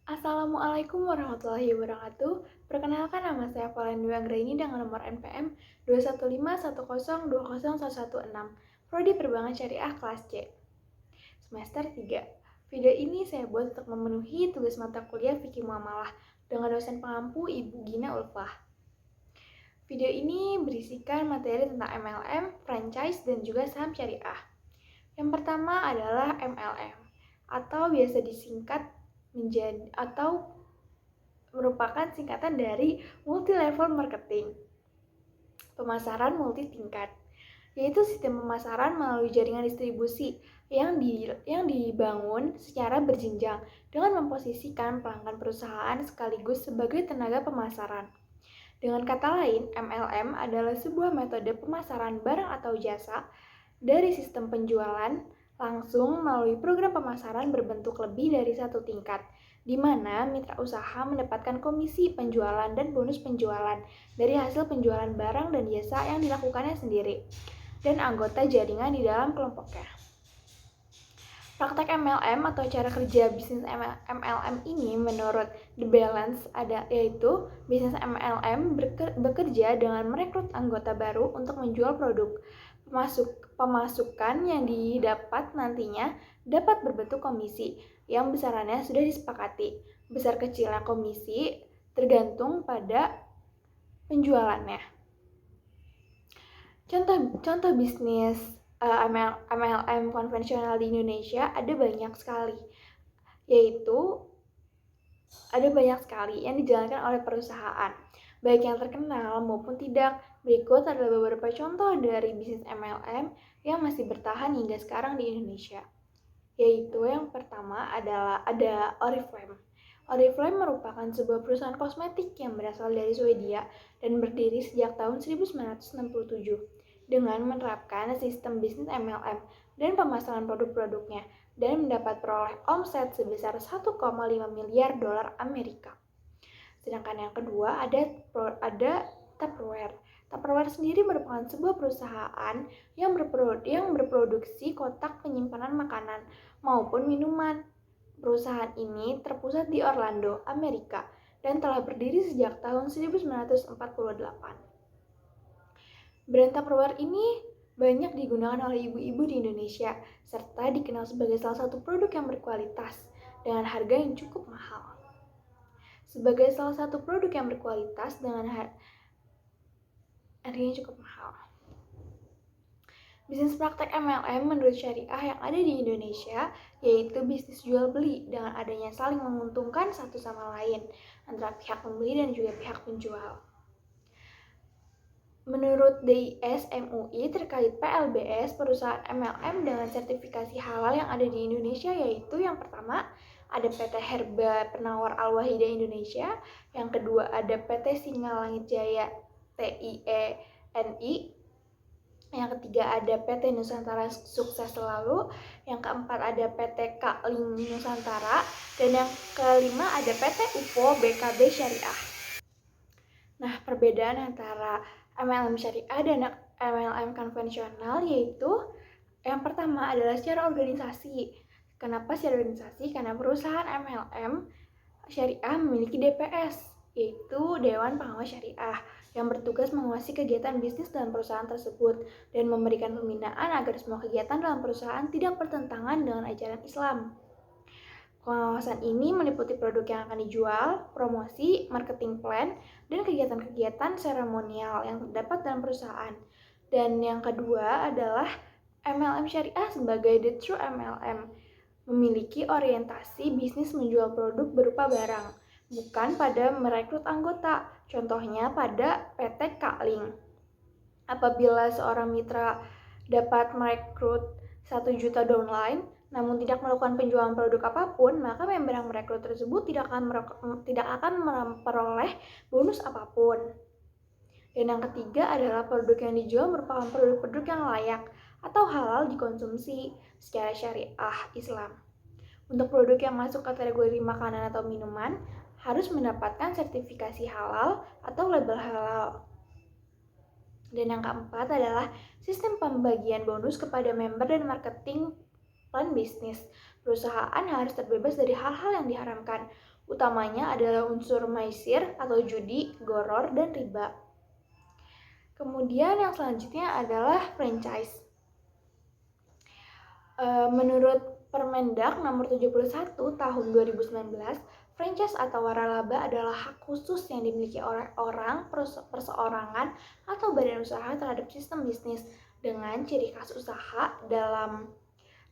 Assalamualaikum warahmatullahi wabarakatuh. Perkenalkan, nama saya Valen Dwi Anggraini dengan nomor NPM 21510201116, Prodi Perbankan Syariah kelas C, semester 3. Video ini saya buat untuk memenuhi tugas mata kuliah Fikih Muamalah dengan dosen pengampu Ibu Gina Ulfah. Video ini berisikan materi tentang MLM, franchise, dan juga saham syariah. Yang pertama adalah MLM, atau biasa disingkat menjadi atau merupakan singkatan dari multi-level marketing, pemasaran multi tingkat, yaitu sistem pemasaran melalui jaringan distribusi yang dibangun secara berjenjang dengan memposisikan pelanggan perusahaan sekaligus sebagai tenaga pemasaran. Dengan kata lain, MLM adalah sebuah metode pemasaran barang atau jasa dari sistem penjualan langsung melalui program pemasaran berbentuk lebih dari satu tingkat, di mana mitra usaha mendapatkan komisi penjualan dan bonus penjualan dari hasil penjualan barang dan jasa yang dilakukannya sendiri, dan anggota jaringan di dalam kelompoknya. Praktek MLM atau cara kerja bisnis MLM ini menurut The Balance yaitu bisnis MLM bekerja dengan merekrut anggota baru untuk menjual produk. Pemasukan yang didapat nantinya dapat berbentuk komisi yang besarannya sudah disepakati. Besar kecilnya komisi tergantung pada penjualannya. Contoh bisnis MLM konvensional di Indonesia ada banyak sekali yang dijalankan oleh perusahaan, baik yang terkenal maupun tidak. Berikut adalah beberapa contoh dari bisnis MLM yang masih bertahan hingga sekarang di Indonesia. Yaitu yang pertama adalah ada Oriflame. Oriflame merupakan sebuah perusahaan kosmetik yang berasal dari Swedia dan berdiri sejak tahun 1967 dengan menerapkan sistem bisnis MLM dan pemasaran produk-produknya dan mendapat peroleh omset sebesar 1,5 miliar dolar Amerika. Sedangkan yang kedua ada Tupperware. Tupperware sendiri merupakan sebuah perusahaan yang berproduksi kotak penyimpanan makanan maupun minuman. Perusahaan ini terpusat di Orlando, Amerika, dan telah berdiri sejak tahun 1948. Brand Tupperware ini banyak digunakan oleh ibu-ibu di Indonesia, serta dikenal sebagai salah satu produk yang berkualitas dengan harga yang cukup mahal. Sebagai salah satu produk yang berkualitas dengan harganya cukup mahal. Bisnis praktek MLM menurut syariah yang ada di Indonesia yaitu bisnis jual beli dengan adanya saling menguntungkan satu sama lain antara pihak pembeli dan juga pihak penjual. Menurut DIS MUI terkait PLBS perusahaan MLM dengan sertifikasi halal yang ada di Indonesia yaitu yang pertama ada PT Herba Penawar Al-Wahidah Indonesia, yang kedua ada PT Singa Langit Jaya TIENI, yang ketiga ada PT Nusantara Sukses Selalu, yang keempat ada PT Kakling Nusantara, dan yang kelima ada PT UFO BKB Syariah. Nah, perbedaan antara MLM syariah dan MLM konvensional yaitu yang pertama adalah secara organisasi. Kenapa secara organisasi? Karena perusahaan MLM syariah memiliki DPS, yaitu Dewan Pengawas Syariah, yang bertugas mengawasi kegiatan bisnis dalam perusahaan tersebut dan memberikan pembinaan agar semua kegiatan dalam perusahaan tidak bertentangan dengan ajaran Islam. Pengawasan ini meliputi produk yang akan dijual, promosi, marketing plan, dan kegiatan-kegiatan seremonial yang terdapat dalam perusahaan. Dan yang kedua adalah MLM syariah sebagai the true MLM, memiliki orientasi bisnis menjual produk berupa barang, bukan pada merekrut anggota. Contohnya pada PT Kakling. Apabila seorang mitra dapat merekrut 1 juta downline, namun tidak melakukan penjualan produk apapun, maka member yang merekrut tersebut tidak akan memperoleh bonus apapun. Dan yang ketiga adalah produk yang dijual merupakan produk-produk yang layak atau halal dikonsumsi secara syariah Islam. Untuk produk yang masuk kategori makanan atau minuman, harus mendapatkan sertifikasi halal atau label halal. Dan yang keempat adalah sistem pembagian bonus kepada member dan marketing plan bisnis. Perusahaan harus terbebas dari hal-hal yang diharamkan. Utamanya adalah unsur maisir atau judi, goror, dan riba. Kemudian yang selanjutnya adalah franchise. Menurut Permendak nomor 71 tahun 2019, franchise atau waralaba adalah hak khusus yang dimiliki oleh orang, perseorangan, atau badan usaha terhadap sistem bisnis dengan ciri khas usaha dalam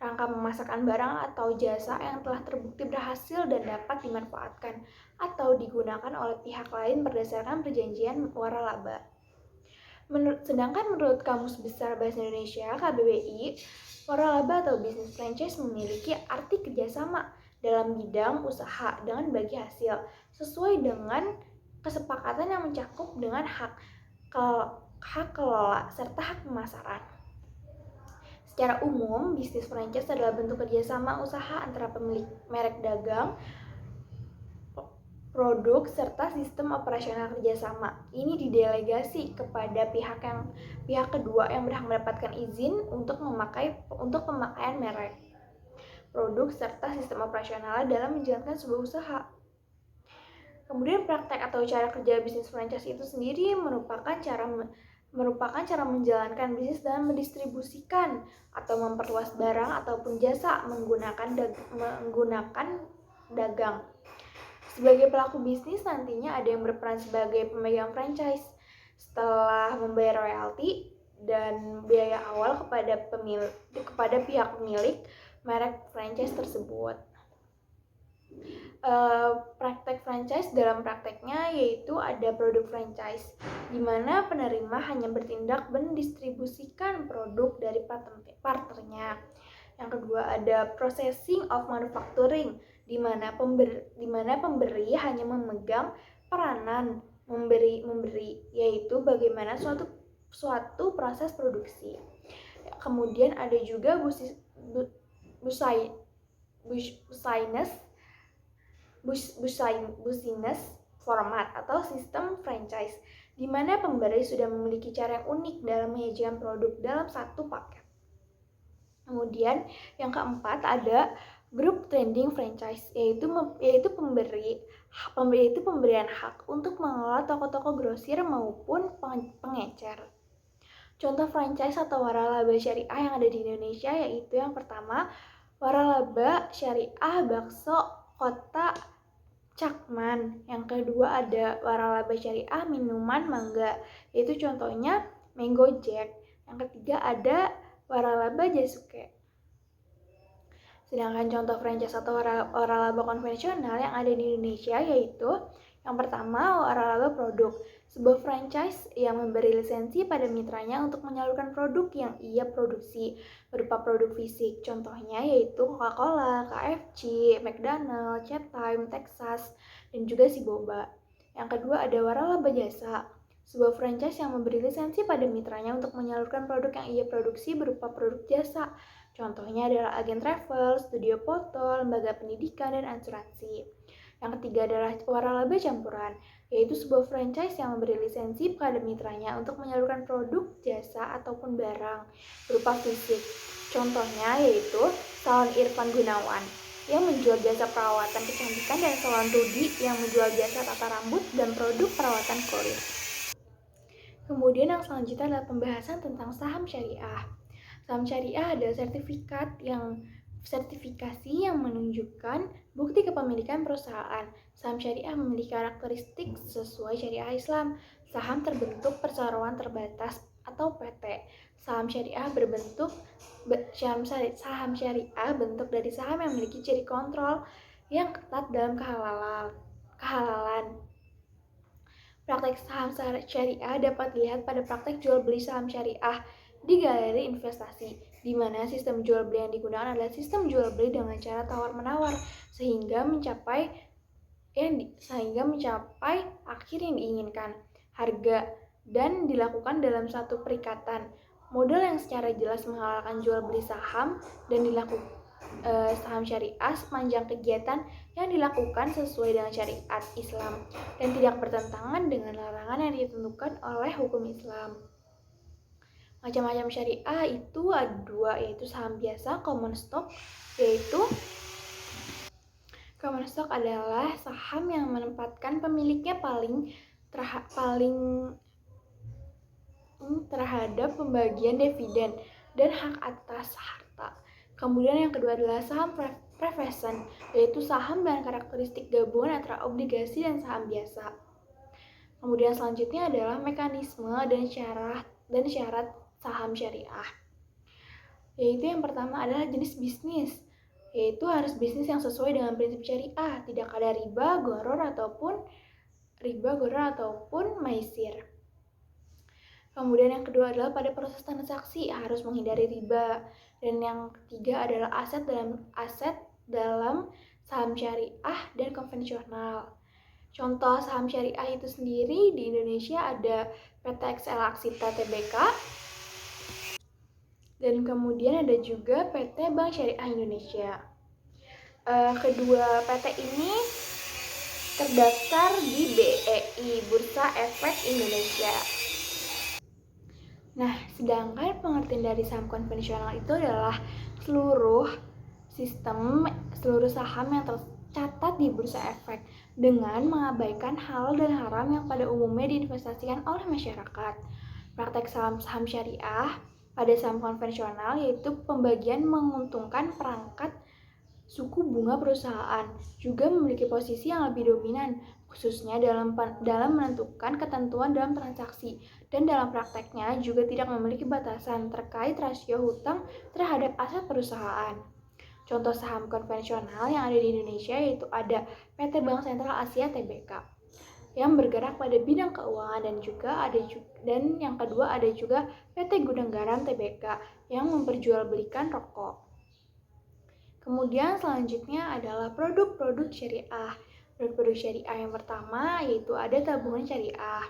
rangka memasarkan barang atau jasa yang telah terbukti berhasil dan dapat dimanfaatkan atau digunakan oleh pihak lain berdasarkan perjanjian waralaba. Sedangkan menurut Kamus Besar Bahasa Indonesia (KBBI), waralaba atau bisnis franchise memiliki arti kerjasama dalam bidang usaha dengan bagi hasil sesuai dengan kesepakatan yang mencakup dengan hak kelola serta hak pemasaran. Secara umum, bisnis franchise adalah bentuk kerjasama usaha antara pemilik merek dagang, produk, serta sistem operasional kerjasama. Ini didelegasi kepada pihak kedua yang berhak mendapatkan izin untuk pemakaian merek, produk, serta sistem operasional dalam menjalankan sebuah usaha. Kemudian praktek atau cara kerja bisnis franchise itu sendiri merupakan cara menjalankan bisnis dalam mendistribusikan atau memperluas barang ataupun jasa menggunakan dagang. Sebagai pelaku bisnis nantinya ada yang berperan sebagai pemegang franchise setelah membayar royalti dan biaya awal kepada pihak pemilik merek franchise tersebut. Praktek franchise dalam prakteknya yaitu ada produk franchise, di mana penerima hanya bertindak mendistribusikan produk dari partnernya. Yang kedua ada processing of manufacturing, di mana pemberi hanya memegang peranan memberi, yaitu bagaimana suatu proses produksi. Kemudian ada juga business format atau sistem franchise, di mana pemberi sudah memiliki cara yang unik dalam menyajikan produk dalam satu paket. Kemudian yang keempat ada group trading franchise, yaitu pemberian hak untuk mengelola toko-toko grosir maupun pengecer. Contoh franchise atau waralaba syariah yang ada di Indonesia yaitu yang pertama waralaba syariah bakso kota Cakman. Yang kedua ada waralaba syariah minuman mangga, yaitu contohnya Mango Jack. Yang ketiga ada waralaba Jasuke. Sedangkan contoh franchise atau waralaba konvensional yang ada di Indonesia yaitu yang pertama waralaba produk, sebuah franchise yang memberi lisensi pada mitranya untuk menyalurkan produk yang ia produksi berupa produk fisik. Contohnya yaitu Coca-Cola, KFC, McDonald's, Chatime, Texas, dan juga si Boba. Yang kedua ada waralaba jasa, sebuah franchise yang memberi lisensi pada mitranya untuk menyalurkan produk yang ia produksi berupa produk jasa. Contohnya adalah agen travel, studio foto, lembaga pendidikan, dan asuransi. Yang ketiga adalah waralaba campuran, yaitu sebuah franchise yang memberi lisensi pada mitranya untuk menyalurkan produk, jasa, ataupun barang berupa fisik. Contohnya yaitu Salon Irfan Gunawan yang menjual jasa perawatan kecantikan dan Salon Rudy yang menjual jasa tata rambut dan produk perawatan kulit. Kemudian yang selanjutnya adalah pembahasan tentang saham syariah. Saham syariah adalah sertifikasi yang menunjukkan bukti kepemilikan perusahaan. Saham syariah memiliki karakteristik sesuai syariah Islam. Saham terbentuk perseroan terbatas atau PT. Saham syariah bentuk dari saham yang memiliki ciri kontrol yang ketat dalam kehalalan. Praktek saham syariah dapat dilihat pada praktek jual beli saham syariah di galeri investasi, di mana sistem jual beli yang digunakan adalah sistem jual beli dengan cara tawar-menawar sehingga mencapai akhir yang diinginkan, harga, dan dilakukan dalam satu perikatan. Modal yang secara jelas menghalalkan jual beli saham dan dilakukan saham syariah sepanjang kegiatan yang dilakukan sesuai dengan syariat Islam dan tidak bertentangan dengan larangan yang ditentukan oleh hukum Islam. Macam-macam syariah itu ada dua, yaitu saham biasa, common stock, yaitu Common stock adalah saham yang menempatkan pemiliknya paling terhadap pembagian dividen dan hak atas harta. Kemudian yang kedua adalah saham preference, yaitu saham dengan karakteristik gabungan antara obligasi dan saham biasa. Kemudian selanjutnya adalah mekanisme dan syarat saham syariah. Yaitu yang pertama adalah jenis bisnis, yaitu harus bisnis yang sesuai dengan prinsip syariah, tidak ada riba, gharar ataupun maisir. Kemudian yang kedua adalah pada proses transaksi harus menghindari riba. Dan yang ketiga adalah aset dalam saham syariah dan konvensional. Contoh saham syariah itu sendiri di Indonesia ada PT XL Aksita Tbk, dan kemudian ada juga PT Bank Syariah Indonesia. Kedua PT ini terdaftar di BEI, Bursa Efek Indonesia. Nah, sedangkan pengertian dari saham konvensional itu adalah seluruh saham yang tercatat di Bursa Efek dengan mengabaikan halal dan haram yang pada umumnya diinvestasikan oleh masyarakat. Praktek saham syariah pada saham konvensional yaitu pembagian menguntungkan perangkat suku bunga perusahaan, juga memiliki posisi yang lebih dominan, khususnya dalam menentukan ketentuan dalam transaksi, dan dalam prakteknya juga tidak memiliki batasan terkait rasio hutang terhadap aset perusahaan. Contoh saham konvensional yang ada di Indonesia yaitu ada PT Bank Sentral Asia Tbk yang bergerak pada bidang keuangan, dan yang kedua ada juga PT Gudang Garam Tbk yang memperjualbelikan rokok. Kemudian selanjutnya adalah produk-produk syariah. Produk-produk syariah yang pertama yaitu ada tabungan syariah.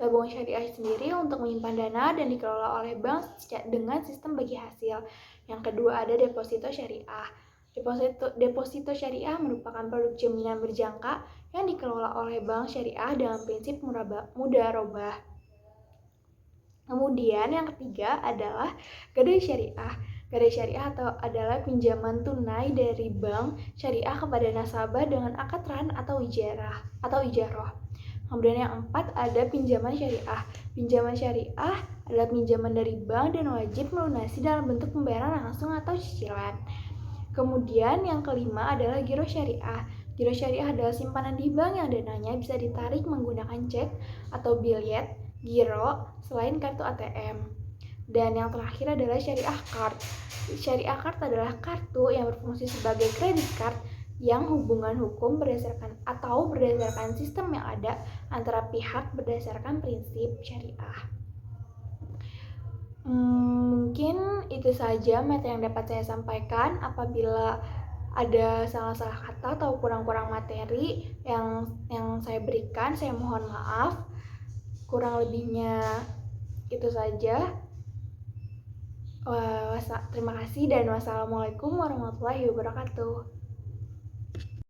Tabungan syariah sendiri untuk menyimpan dana dan dikelola oleh bank dengan sistem bagi hasil. Yang kedua ada deposito syariah. Deposito syariah merupakan produk jaminan berjangka yang dikelola oleh bank syariah dalam prinsip mudharabah. Kemudian yang ketiga adalah gadai syariah. Gadai syariah adalah pinjaman tunai dari bank syariah kepada nasabah dengan akad rahan atau ijarah. Kemudian yang empat ada pinjaman syariah. Pinjaman syariah adalah pinjaman dari bank dan wajib melunasi dalam bentuk pembayaran langsung atau cicilan. Kemudian yang kelima adalah giro syariah. Giro syariah adalah simpanan di bank yang dananya bisa ditarik menggunakan cek atau biljet giro selain kartu ATM. Dan yang terakhir adalah syariah card. Syariah card adalah kartu yang berfungsi sebagai kredit card yang hubungan hukum berdasarkan sistem yang ada antara pihak berdasarkan prinsip syariah. Mungkin itu saja materi yang dapat saya sampaikan. Apabila ada salah-salah kata atau kurang-kurang materi yang saya berikan, saya mohon maaf. Kurang lebihnya itu saja. Terima kasih dan wassalamualaikum warahmatullahi wabarakatuh.